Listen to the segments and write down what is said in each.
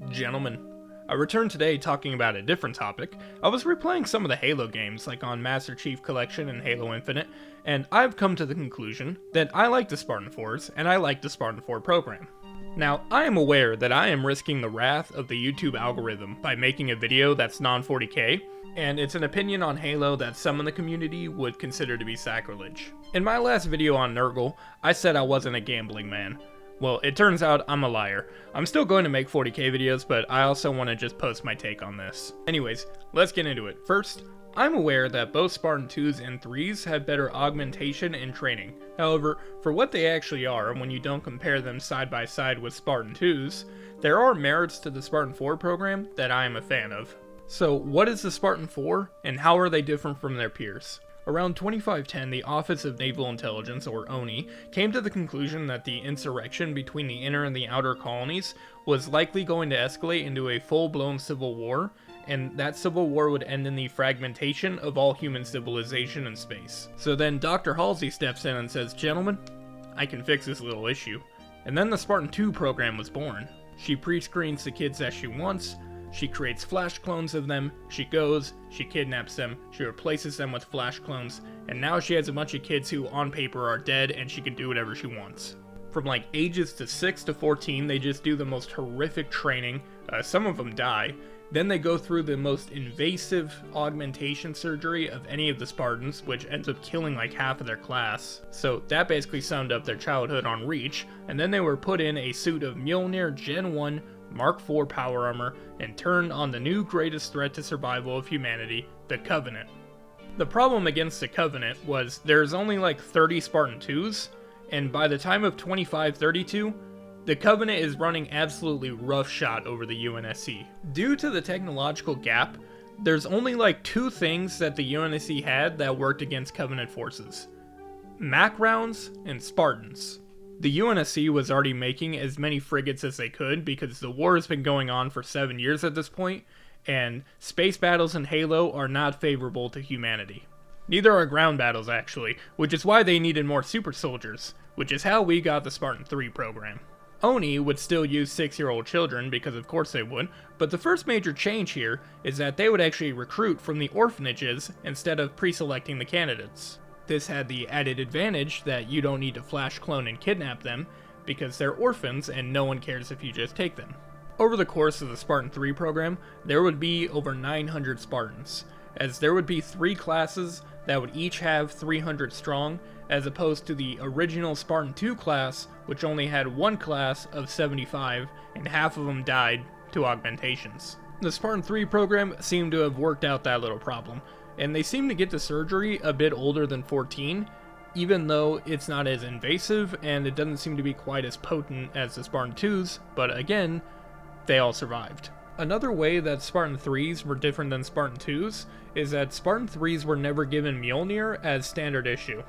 Gentlemen, I returned today talking about a different topic. I was replaying some of the Halo games, like on Master Chief Collection and Halo Infinite, and I've come to the conclusion that I like the Spartan IVs, and I like the Spartan IV program. Now, I am aware that I am risking the wrath of the YouTube algorithm by making a video that's non-40k, and it's an opinion on Halo that some in the community would consider to be sacrilege. In my last video on Nurgle, I said I wasn't a gambling man. Well, it turns out I'm a liar. I'm still going to make 40k videos, but I also want to just post my take on this. Anyways, let's get into it. First, I'm aware that both Spartan IIs and IIIs have better augmentation and training. However, for what they actually are, when you don't compare them side by side with Spartan IIs, there are merits to the Spartan IV program that I am a fan of. So, what is the Spartan IV, and how are they different from their peers? Around 2510, the Office of Naval Intelligence, or ONI, came to the conclusion that the insurrection between the inner and the outer colonies was likely going to escalate into a full-blown civil war, and that civil war would end in the fragmentation of all human civilization in space. So then Dr. Halsey steps in and says, "Gentlemen, I can fix this little issue." And then the Spartan II program was born. She pre-screens the kids as she wants. She creates flash clones of them, she goes, she kidnaps them, she replaces them with flash clones, and now she has a bunch of kids who on paper are dead and she can do whatever she wants. From like ages to 6 to 14, they just do the most horrific training, some of them die, then they go through the most invasive augmentation surgery of any of the Spartans, which ends up killing like half of their class. So that basically summed up their childhood on Reach, and then they were put in a suit of Mjolnir Gen 1 Mark IV power armor and turned on the new greatest threat to survival of humanity, the Covenant. The problem against the Covenant was there's only like 30 Spartan IIs, and by the time of 2532, the Covenant is running absolutely roughshod over the UNSC. Due to the technological gap, there's only like two things that the UNSC had that worked against Covenant forces: Mac rounds and Spartans. The UNSC was already making as many frigates as they could because the war has been going on for 7 years at this point, and space battles in Halo are not favorable to humanity. Neither are ground battles actually, which is why they needed more super soldiers, which is how we got the Spartan III program. ONI would still use 6-year-old children, because of course they would, but the first major change here is that they would actually recruit from the orphanages instead of pre-selecting the candidates. This had the added advantage that you don't need to flash clone and kidnap them, because they're orphans and no one cares if you just take them. Over the course of the Spartan III program, there would be over 900 Spartans, as there would be 3 classes that would each have 300 strong, as opposed to the original Spartan II class, which only had 1 class of 75, and half of them died to augmentations. The Spartan III program seemed to have worked out that little problem, and they seem to get to surgery a bit older than 14, even though it's not as invasive and it doesn't seem to be quite as potent as the Spartan IIs, but again, they all survived. Another way that Spartan IIIs were different than Spartan IIs is that Spartan IIIs were never given Mjolnir as standard issue.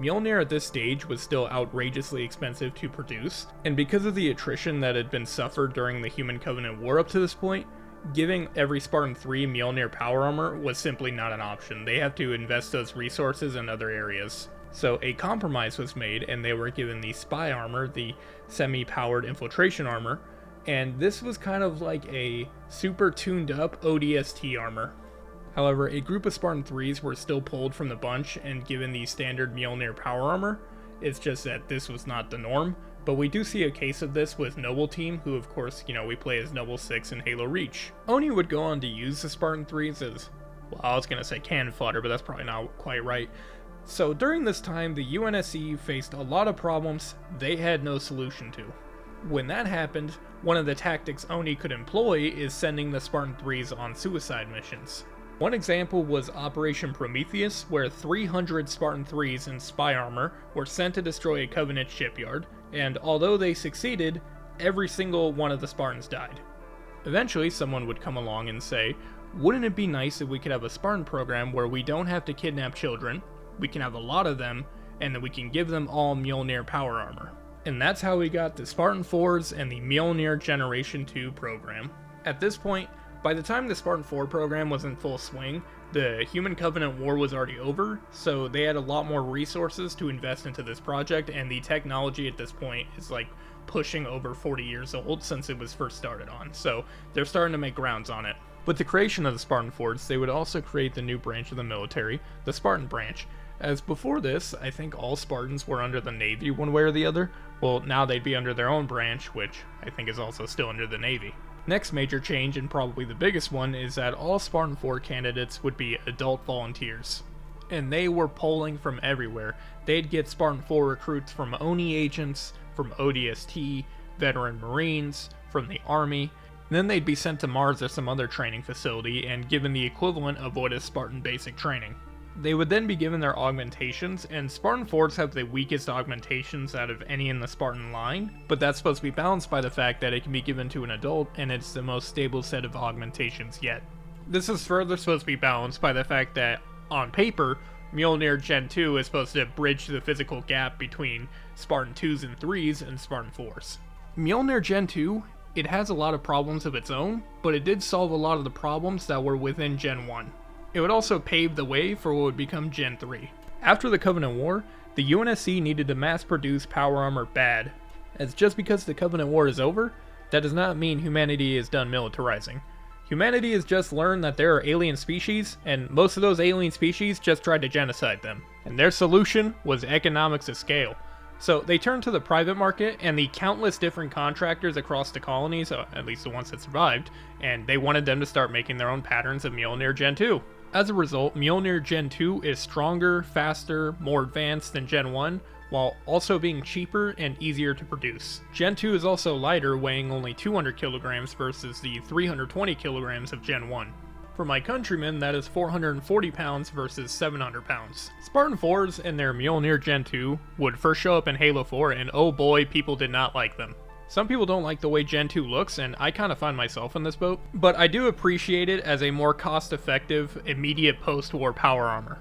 Mjolnir at this stage was still outrageously expensive to produce, and because of the attrition that had been suffered during the Human Covenant War up to this point, giving every Spartan III Mjolnir power armor was simply not an option. They have to invest those resources in other areas. So a compromise was made, and they were given the spy armor, the semi-powered infiltration armor, and this was kind of like a super tuned up ODST armor. However, a group of Spartan IIIs were still pulled from the bunch and given the standard Mjolnir power armor. It's just that this was not the norm. But we do see a case of this with Noble Team, who of course, we play as Noble 6 in Halo Reach. ONI would go on to use the Spartan IIIs as, well, I was going to say cannon fodder, but that's probably not quite right. So during this time, the UNSC faced a lot of problems they had no solution to. When that happened, one of the tactics ONI could employ is sending the Spartan IIIs on suicide missions. One example was Operation Prometheus, where 300 Spartan IIIs in spy armor were sent to destroy a Covenant shipyard, and although they succeeded, every single one of the Spartans died. Eventually, someone would come along and say, wouldn't it be nice if we could have a Spartan program where we don't have to kidnap children, we can have a lot of them, and then we can give them all Mjolnir power armor. And that's how we got the Spartan IVs and the Mjolnir Generation 2 program. At this point, by the time the Spartan IV program was in full swing, the Human Covenant War was already over, so they had a lot more resources to invest into this project, and the technology at this point is like pushing over 40 years old since it was first started on, so they're starting to make grounds on it. With the creation of the Spartan Force, they would also create the new branch of the military, the Spartan branch. As before this, I think all Spartans were under the Navy one way or the other. Well, now they'd be under their own branch, which I think is also still under the Navy. Next major change, and probably the biggest one, is that all Spartan 4 candidates would be adult volunteers. And they were polling from everywhere. They'd get Spartan 4 recruits from ONI agents, from ODST, veteran Marines, from the Army. Then they'd be sent to Mars or some other training facility and given the equivalent of what is Spartan basic training. They would then be given their augmentations, and Spartan 4s have the weakest augmentations out of any in the Spartan line, but that's supposed to be balanced by the fact that it can be given to an adult, and it's the most stable set of augmentations yet. This is further supposed to be balanced by the fact that, on paper, Mjolnir Gen 2 is supposed to bridge the physical gap between Spartan 2s and 3s and Spartan 4s. Mjolnir Gen 2, it has a lot of problems of its own, but it did solve a lot of the problems that were within Gen 1. It would also pave the way for what would become Gen 3. After the Covenant War, the UNSC needed to mass produce power armor bad, as just because the Covenant War is over, that does not mean humanity is done militarizing. Humanity has just learned that there are alien species, and most of those alien species just tried to genocide them. And their solution was economics of scale. So they turned to the private market and the countless different contractors across the colonies, at least the ones that survived, and they wanted them to start making their own patterns of Mjolnir Gen 2. As a result, Mjolnir Gen 2 is stronger, faster, more advanced than Gen 1, while also being cheaper and easier to produce. Gen 2 is also lighter, weighing only 200 kilograms versus the 320 kilograms of Gen 1. For my countrymen, that is 440 pounds versus 700 pounds. Spartan 4s and their Mjolnir Gen 2 would first show up in Halo 4, and oh boy, people did not like them. Some people don't like the way Gen 2 looks, and I kind of find myself in this boat, but I do appreciate it as a more cost-effective, immediate post-war power armor.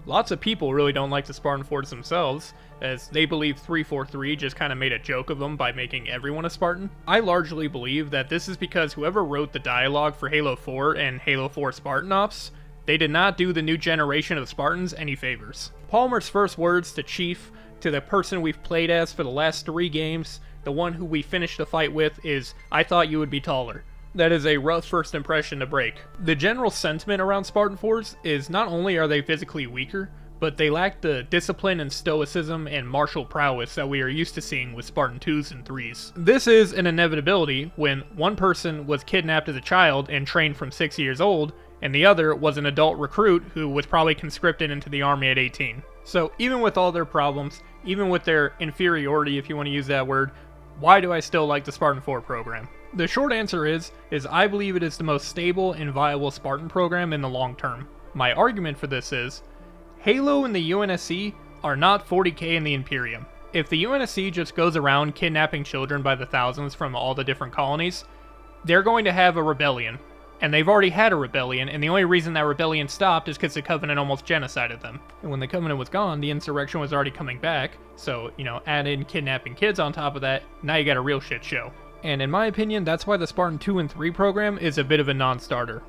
Lots of people really don't like the Spartan 4s themselves, as they believe 343 just kind of made a joke of them by making everyone a Spartan. I largely believe that this is because whoever wrote the dialogue for Halo 4 and Halo 4 Spartan Ops, they did not do the new generation of Spartans any favors. Palmer's first words to Chief, to the person we've played as for the last 3 games, the one who we finished the fight with, is, "I thought you would be taller." That is a rough first impression to break. The general sentiment around Spartan 4s is not only are they physically weaker, but they lack the discipline and stoicism and martial prowess that we are used to seeing with Spartan 2s and 3s. This is an inevitability when one person was kidnapped as a child and trained from 6 years old, and the other was an adult recruit who was probably conscripted into the army at 18. So even with all their problems, even with their inferiority if you want to use that word, why do I still like the Spartan 4 program? The short answer is I believe it is the most stable and viable Spartan program in the long term. My argument for this is, Halo and the UNSC are not 40k in the Imperium. If the UNSC just goes around kidnapping children by the thousands from all the different colonies, they're going to have a rebellion. And they've already had a rebellion, and the only reason that rebellion stopped is because the Covenant almost genocided them. And when the Covenant was gone, the insurrection was already coming back, so, add in kidnapping kids on top of that, now you got a real shit show. And in my opinion, that's why the Spartan 2 and 3 program is a bit of a non-starter.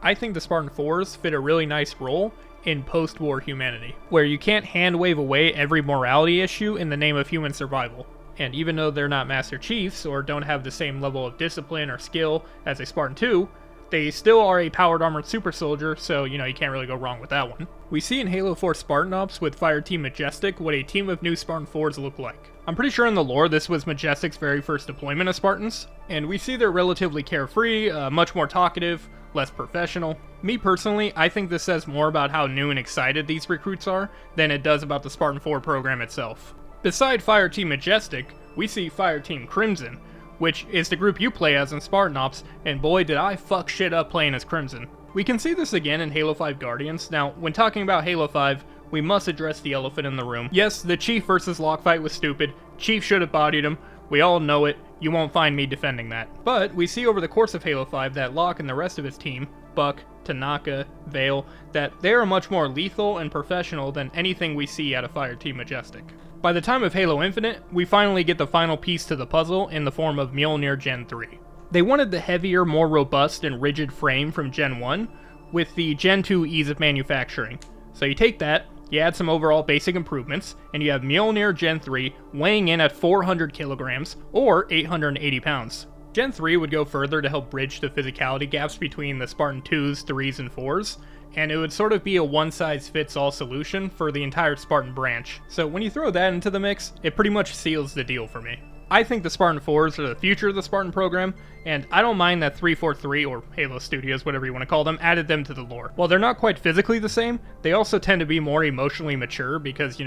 I think the Spartan 4s fit a really nice role in post-war humanity, where you can't hand-wave away every morality issue in the name of human survival. And even though they're not Master Chiefs, or don't have the same level of discipline or skill as a Spartan 2, they still are a powered armored super soldier, so, you can't really go wrong with that one. We see in Halo 4 Spartan Ops with Fireteam Majestic what a team of new Spartan 4s look like. I'm pretty sure in the lore this was Majestic's very first deployment of Spartans, and we see they're relatively carefree, much more talkative, less professional. Me personally, I think this says more about how new and excited these recruits are than it does about the Spartan 4 program itself. Beside Fireteam Majestic, we see Fireteam Crimson, which is the group you play as in Spartan Ops, and boy did I fuck shit up playing as Crimson. We can see this again in Halo 5 Guardians. Now, when talking about Halo 5, we must address the elephant in the room. Yes, the Chief versus Locke fight was stupid. Chief should have bodied him. We all know it. You won't find me defending that. But we see over the course of Halo 5 that Locke and the rest of his team, Buck, Tanaka, Vale, that they are much more lethal and professional than anything we see out of Fireteam Majestic. By the time of Halo Infinite, we finally get the final piece to the puzzle in the form of Mjolnir Gen 3. They wanted the heavier, more robust and rigid frame from Gen 1, with the Gen 2 ease of manufacturing. So you take that, You add some overall basic improvements, and you have Mjolnir Gen 3 weighing in at 400 kilograms, or 880 pounds. Gen 3 would go further to help bridge the physicality gaps between the Spartan IIs, 3s, and 4s, and it would sort of be a one-size-fits-all solution for the entire Spartan branch. So when you throw that into the mix, it pretty much seals the deal for me. I think the Spartan 4s are the future of the Spartan program, and I don't mind that 343, or Halo Studios, whatever you want to call them, added them to the lore. While they're not quite physically the same, they also tend to be more emotionally mature because,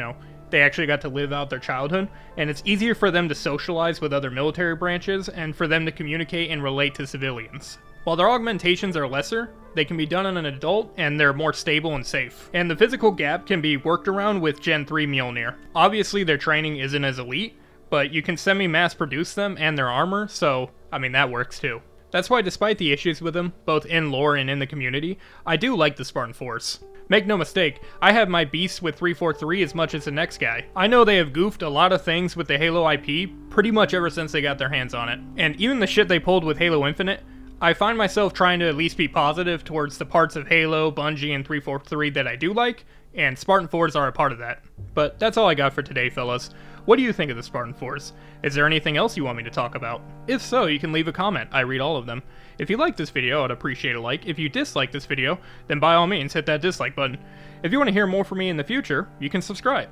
they actually got to live out their childhood, and it's easier for them to socialize with other military branches and for them to communicate and relate to civilians. While their augmentations are lesser, they can be done on an adult, and they're more stable and safe. And the physical gap can be worked around with Gen 3 Mjolnir. Obviously their training isn't as elite, but you can semi-mass produce them and their armor, so, that works too. That's why despite the issues with them, both in lore and in the community, I do like the Spartan 4s. Make no mistake, I have my beast with 343 as much as the next guy. I know they have goofed a lot of things with the Halo IP pretty much ever since they got their hands on it. And even the shit they pulled with Halo Infinite, I find myself trying to at least be positive towards the parts of Halo, Bungie, and 343 that I do like, and Spartan 4s are a part of that. But that's all I got for today, fellas. What do you think of the Spartan 4s? Is there anything else you want me to talk about? If so, you can leave a comment. I read all of them. If you like this video, I'd appreciate a like. If you dislike this video, then by all means hit that dislike button. If you want to hear more from me in the future, you can subscribe.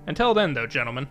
Until then though, gentlemen,